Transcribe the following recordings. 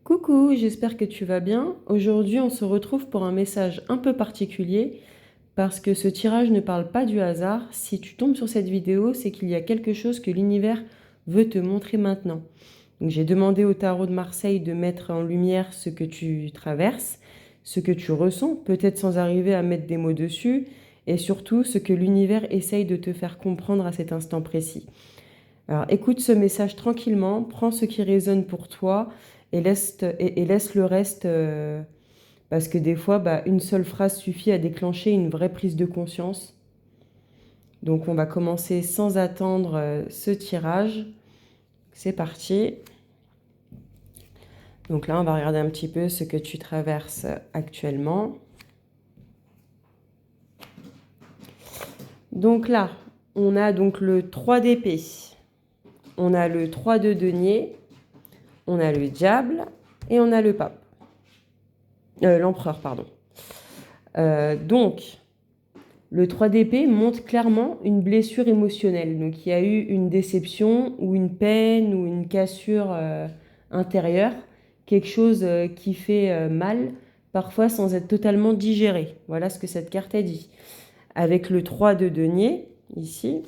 Coucou, j'espère que tu vas bien. Aujourd'hui, on se retrouve pour un message un peu particulier parce que ce tirage ne parle pas du hasard. Si tu tombes sur cette vidéo, c'est qu'il y a quelque chose que l'univers veut te montrer maintenant. Donc, j'ai demandé au tarot de Marseille de mettre en lumière ce que tu traverses, ce que tu ressens, peut-être sans arriver à mettre des mots dessus, et surtout ce que l'univers essaye de te faire comprendre à cet instant précis. Alors écoute ce message tranquillement, prends ce qui résonne pour toi et laisse le reste, parce que des fois, une seule phrase suffit à déclencher une vraie prise de conscience. Donc on va commencer sans attendre ce tirage. C'est parti. Donc là, on va regarder un petit peu ce que tu traverses actuellement. Donc là, on a donc le 3 d'épée. On a le 3 de denier. On a le diable et on a le pape. L'empereur, pardon. Donc, le 3 d'épée montre clairement une blessure émotionnelle. Donc, il y a eu une déception ou une peine ou une cassure intérieure, quelque chose qui fait mal, parfois sans être totalement digéré. Voilà ce que cette carte a dit. Avec le 3 de denier, ici,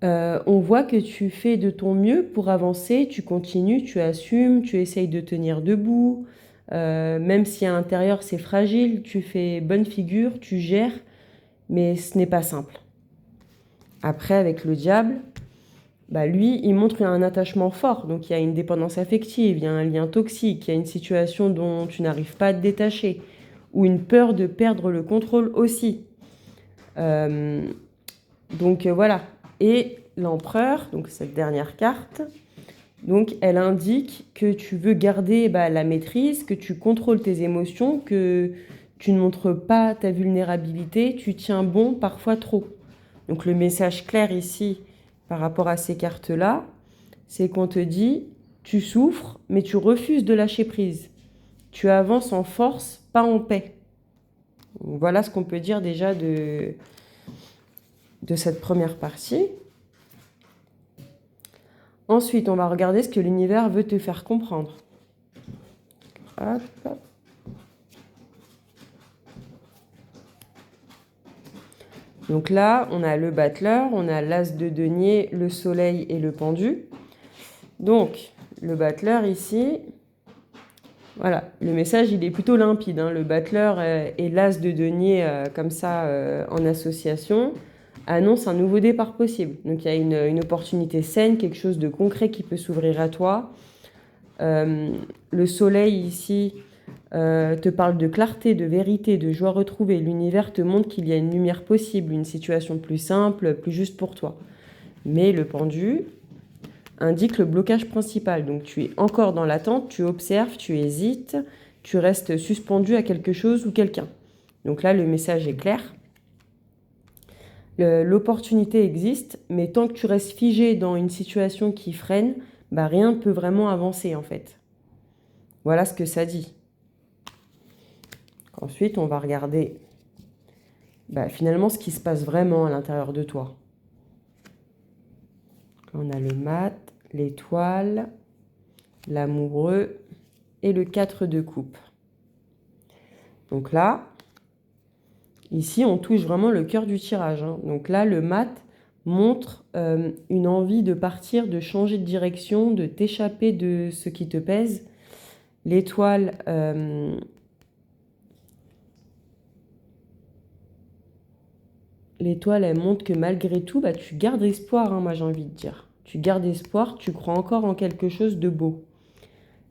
on voit que tu fais de ton mieux pour avancer, tu continues, tu assumes, tu essayes de tenir debout, même si à l'intérieur c'est fragile, tu fais bonne figure, tu gères, mais ce n'est pas simple. Après, avec le diable, lui, il montre un attachement fort, donc il y a une dépendance affective, il y a un lien toxique, il y a une situation dont tu n'arrives pas à te détacher, ou une peur de perdre le contrôle aussi. Donc voilà. Et l'empereur, donc cette dernière carte, donc elle indique que tu veux garder la maîtrise, que tu contrôles tes émotions, que tu ne montres pas ta vulnérabilité, tu tiens bon parfois trop. Donc le message clair ici par rapport à ces cartes-là, c'est qu'on te dit tu souffres, mais tu refuses de lâcher prise. Tu avances en force, pas en paix. Voilà ce qu'on peut dire déjà de cette première partie. Ensuite, on va regarder ce que l'univers veut te faire comprendre. Hop. Donc là, on a le battleur, on a l'as de denier, le soleil et le pendu. Donc, le battleur ici, voilà, le message il est plutôt limpide. Le battleur et l'as de denier comme ça en association annonce un nouveau départ possible. Donc il y a une opportunité saine, quelque chose de concret qui peut s'ouvrir à toi. Le soleil ici te parle de clarté, de vérité, de joie retrouvée. L'univers te montre qu'il y a une lumière possible, une situation plus simple, plus juste pour toi. Mais le pendu indique le blocage principal. Donc tu es encore dans l'attente, tu observes, tu hésites, tu restes suspendu à quelque chose ou quelqu'un. Donc là, le message est clair. L'opportunité existe, mais tant que tu restes figé dans une situation qui freine, rien ne peut vraiment avancer en fait. Voilà ce que ça dit. Ensuite, on va regarder finalement ce qui se passe vraiment à l'intérieur de toi. On a le mat, l'étoile, l'amoureux et le 4 de coupe. Donc là, ici, on touche vraiment le cœur du tirage. Donc là, le mat montre une envie de partir, de changer de direction, de t'échapper de ce qui te pèse. L'étoile, elle montre que malgré tout, tu gardes espoir, moi j'ai envie de dire. Tu gardes espoir, tu crois encore en quelque chose de beau.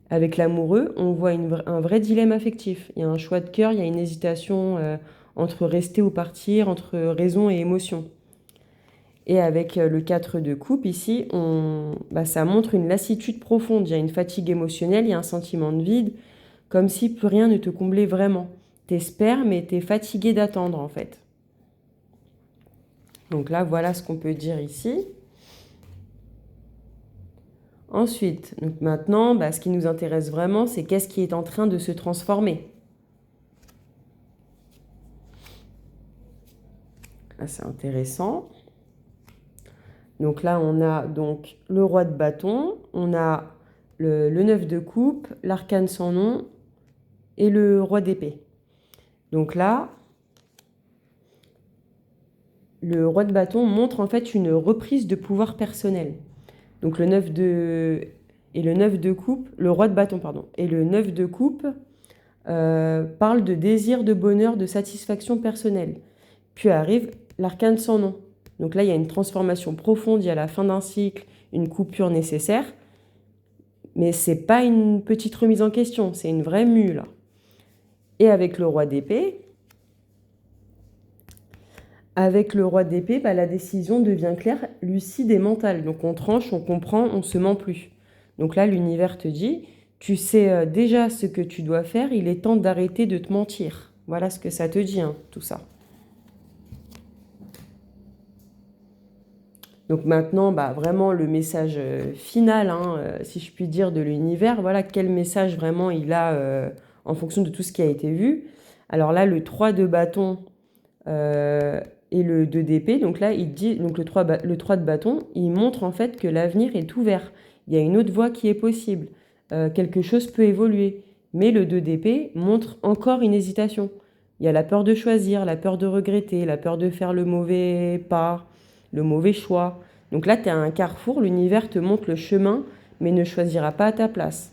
Avec l'amoureux, on voit un vrai dilemme affectif. Il y a un choix de cœur, il y a une hésitation entre rester ou partir, entre raison et émotion. Et avec le 4 de coupe ici, ça montre une lassitude profonde. Il y a une fatigue émotionnelle, il y a un sentiment de vide, comme si plus rien ne te comblait vraiment. T'espères, mais t'es fatigué d'attendre en fait. Donc là, voilà ce qu'on peut dire ici. Ensuite, donc maintenant, ce qui nous intéresse vraiment, c'est qu'est-ce qui est en train de se transformer. Là, c'est intéressant. Donc là, on a donc le roi de bâton, on a le 9 de coupe, l'arcane sans nom et le roi d'épée. Donc là, le roi de bâton montre en fait une reprise de pouvoir personnel. Donc le 9 de... Et le 9 de coupe, le roi de bâton, pardon. Et le 9 de coupe parle de désir de bonheur, de satisfaction personnelle. Puis arrive l'arcane sans nom. Donc là, il y a une transformation profonde, il y a la fin d'un cycle, une coupure nécessaire. Mais c'est pas une petite remise en question, c'est une vraie mue là. Et avec le roi d'épée, la décision devient claire, lucide et mentale. Donc on tranche, on comprend, on se ment plus. Donc là, l'univers te dit, tu sais déjà ce que tu dois faire, il est temps d'arrêter de te mentir. Voilà ce que ça te dit, hein, tout ça. Donc maintenant, vraiment le message final, hein, si je puis dire, de l'univers, voilà quel message vraiment il a en fonction de tout ce qui a été vu. Alors là, le 3 de bâton et le 2 d'épée, donc là, il dit, donc le 3 de bâton, il montre en fait que l'avenir est ouvert. Il y a une autre voie qui est possible. Quelque chose peut évoluer. Mais le 2 d'épée montre encore une hésitation. Il y a la peur de choisir, la peur de regretter, la peur de faire le mauvais pas, le mauvais choix. Donc là, tu es à un carrefour, l'univers te montre le chemin, mais ne choisira pas à ta place.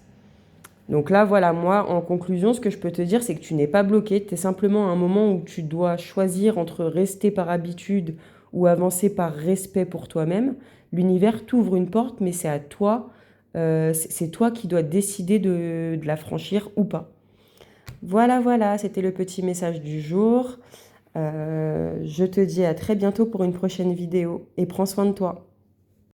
Donc là, voilà, moi, en conclusion, ce que je peux te dire, c'est que tu n'es pas bloqué. Tu es simplement à un moment où tu dois choisir entre rester par habitude ou avancer par respect pour toi-même. L'univers t'ouvre une porte, mais c'est à toi, c'est toi qui dois décider de la franchir ou pas. Voilà, c'était le petit message du jour. Je te dis à très bientôt pour une prochaine vidéo et prends soin de toi.